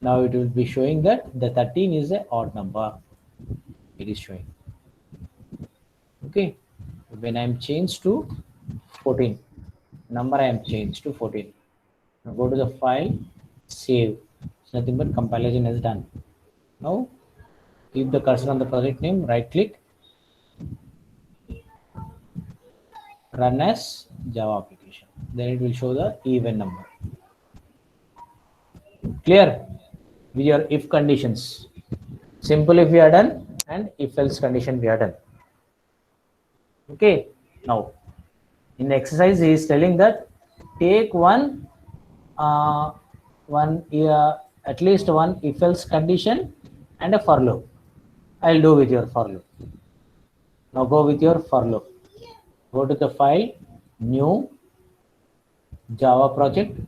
Now it will be showing that the 13 is an odd number. It is showing. Okay, when I am changed to 14, number I am changed to 14. Now go to the file, save. It's nothing but compilation is done. Now keep the cursor on the project name, right click, run as Java application. Then it will show the even number. Clear? With your if conditions. Simple if we are done, and if else condition we are done. Okay, now in the exercise he is telling that take at least one if else condition and a for loop. I'll do with your for loop. Now go with your for loop. Go to the file, new Java project,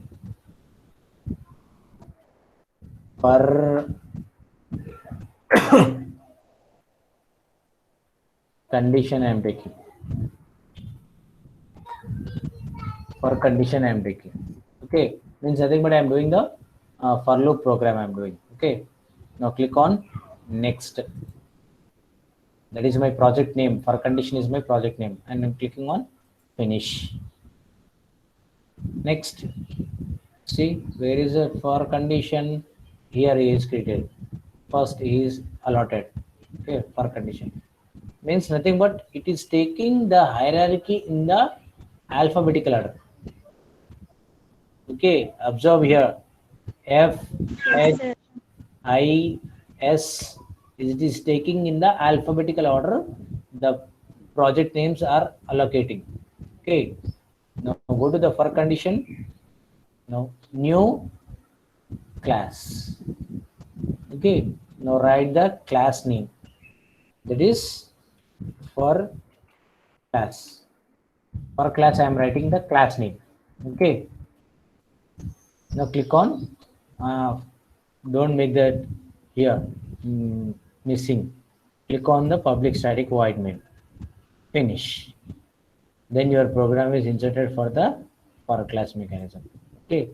for condition I am taking. For condition I am taking. Okay, means nothing but I am doing the for loop program I am doing. Okay, now click on next. That is my project name. For condition is my project name, and I'm clicking on finish. Next, see where is it for condition? Here he is created. First he is allotted. Okay, for condition means nothing but it is taking the hierarchy in the alphabetical order. Okay, observe here. F, H, I, S. It is taking in the alphabetical order. The project names are allocating. Okay. Now go to the for condition. Now new class. Okay. Now write the class name. That is for class. For class, I am writing the class name. Okay. Now click on. Don't make that here missing. Click on the public static void main. Finish. Then your program is inserted for the for class mechanism. Okay.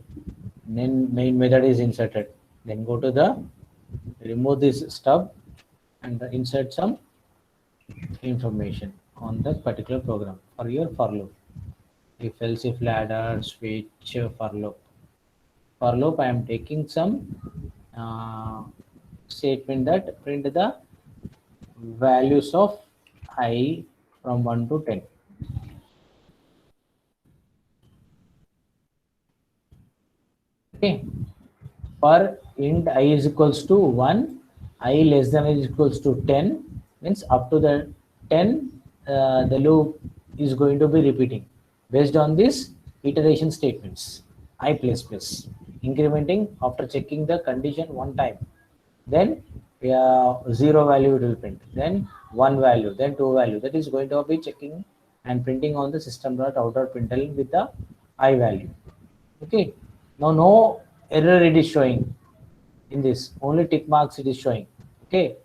Then main method is inserted. Then go to the remove this stub and insert some information on that particular program for your for loop. If else if ladder switch for loop. For loop I am taking some statement that print the values of I from 1 to 10. Okay. For int I is equals to 1, I less than or equals to 10, means up to the 10, the loop is going to be repeating based on these iteration statements. I plus plus, incrementing after checking the condition one time. Then 0 value it will print, then 1 value, then 2 value. That is going to be checking and printing on the system.out.println with the I value. Okay. Now no error it is showing in this, only tick marks it is showing. Okay,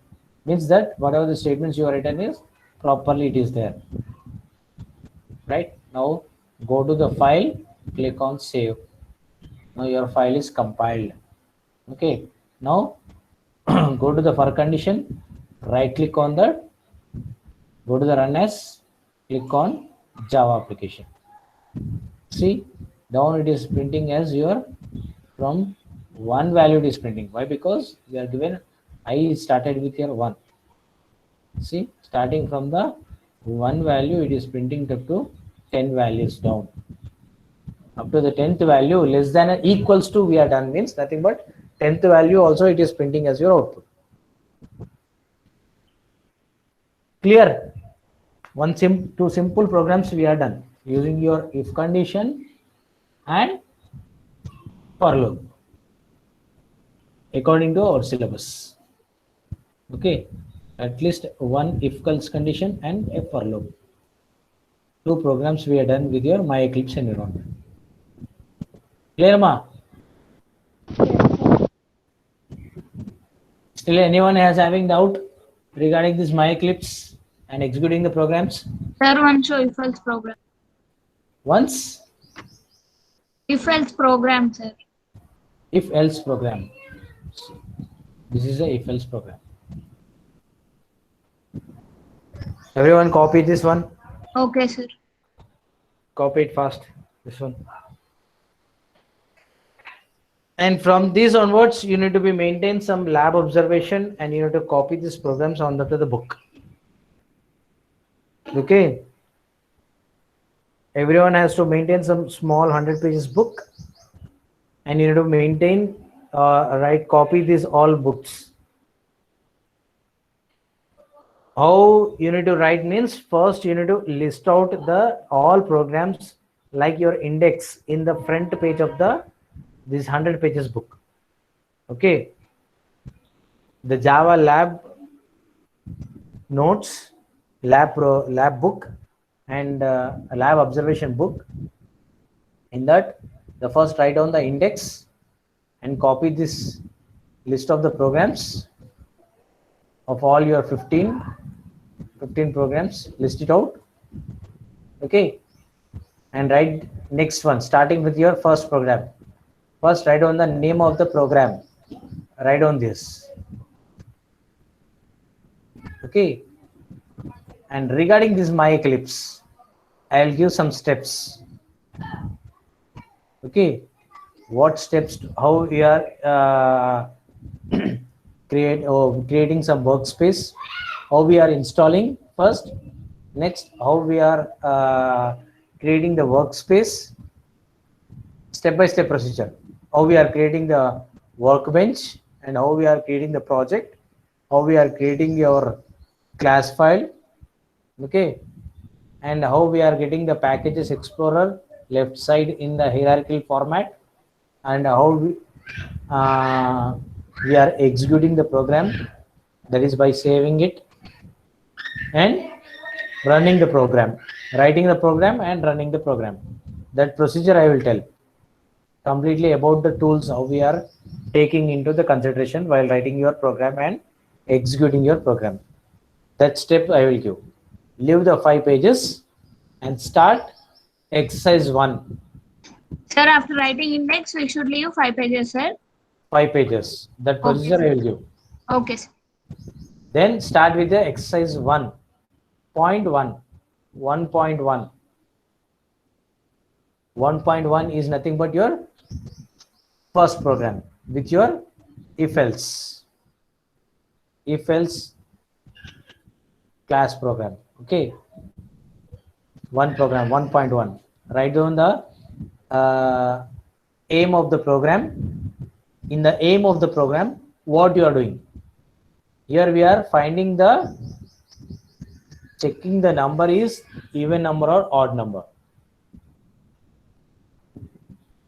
means that whatever the statements you are written is properly it is there. Right, now go to the file, click on save. Now your file is compiled. Okay, now go to the for condition, right click on that, go to the run as, click on Java application. See, down it is printing as your from 1 value it is printing. Why? Because we are given I started with your 1. See, starting from the 1 value it is printing up to 10 values down. Up to the 10th value less than or equals to we are done, means nothing but 10th value also it is printing as your output. Clear? Two simple programs we are done using your if condition and for loop according to our syllabus. Okay, at least one if else condition and a for loop. 2 programs we are done with your My Eclipse environment. Clear, ma? Still anyone has having doubt regarding this My Eclipse and executing the programs? Sir, one show if else program. Once? If else program, sir. If else program. This is a if else program. Everyone copy this one. Okay, sir. Copy it fast. This one. And from this onwards, you need to be maintain some lab observation and you need to copy these programs on the book. Okay. Everyone has to maintain some small 100 pages book and you need to maintain, copy these all books. How you need to write means first you need to list out the all programs like your index in the front page of this 100 pages book. Okay, the Java lab notes, lab book and lab observation book. In that, the first write down the index and copy this list of the programs of all your 15 programs, list it out. Okay, and write next one starting with your first program. First write down the name of the program, write down this. Okay, and regarding this My Eclipse, I'll give some steps. Okay, what steps, how we are creating some workspace, how we are installing first, next how we are creating the workspace, step-by-step procedure, how we are creating the workbench and how we are creating the project, how we are creating your class file, okay, and how we are getting the packages explorer left side in the hierarchical format, and how we are executing the program, that is by saving it and running the program, writing the program and running the program. That procedure I will tell completely about the tools how we are taking into the consideration while writing your program and executing your program. That step I will give. Leave the 5 pages and start exercise 1. Sir, after writing index, we should leave 5 pages, sir. 5 pages. That procedure Okay, I will give. Okay, sir. Then start with the exercise 1.1. 1.1. 1.1 is nothing but your first program with your if else. If else class program. Okay, one program 1.1. Write down the aim of the program. In the aim of the program, what you are doing. Here we are finding the checking the number is even number or odd number.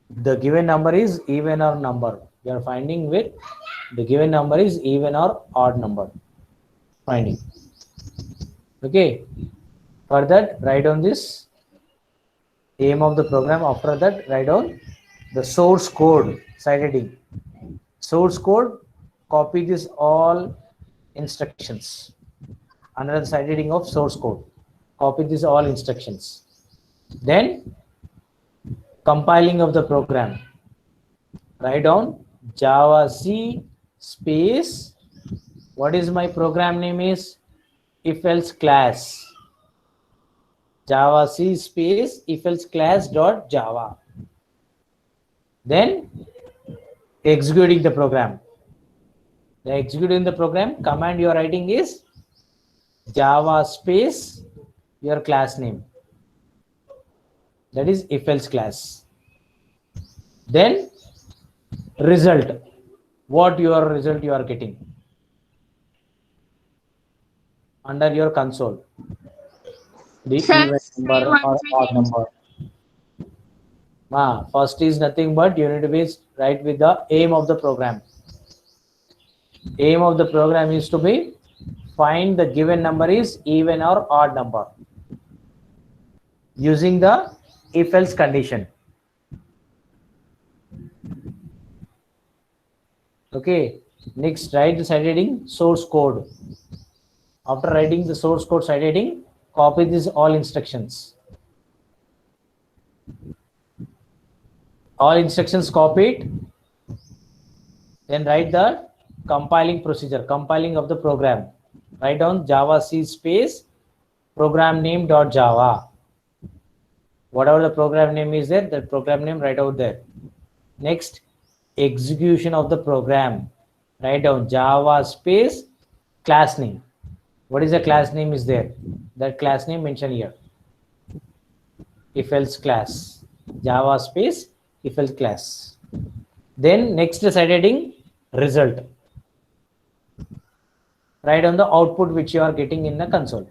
The given number is even or number. We are finding with the given number is even or odd number. Finding. Okay. For that, write down this aim of the program. After that, write down the source code side heading. Source code, copy this all instructions under the side heading of source code. Copy this all instructions. Then compiling of the program. Write down Java C space. What is my program name is? If else class. Java C space if else class dot Java. Then executing the program. The executing the program command you are writing is Java space your class name. That is if else class. Then result. What your result you are getting under your console. The Sir, even number one or odd second. number. First is nothing but you need to be right with the aim of the program. Aim of the program is to be find the given number is even or odd number using the if else condition. Okay, next write the side heading source code. After writing the source code side heading, copy these all instructions. All instructions copied. Then write the compiling procedure, compiling of the program. Write down Java C space program name dot Java. Whatever the program name is there, that program name write out there. Next, execution of the program. Write down Java space class name. What is the class name is there? That class name mentioned here. If else class. Java space if else class. Then next side heading result. Write on the output which you are getting in the console.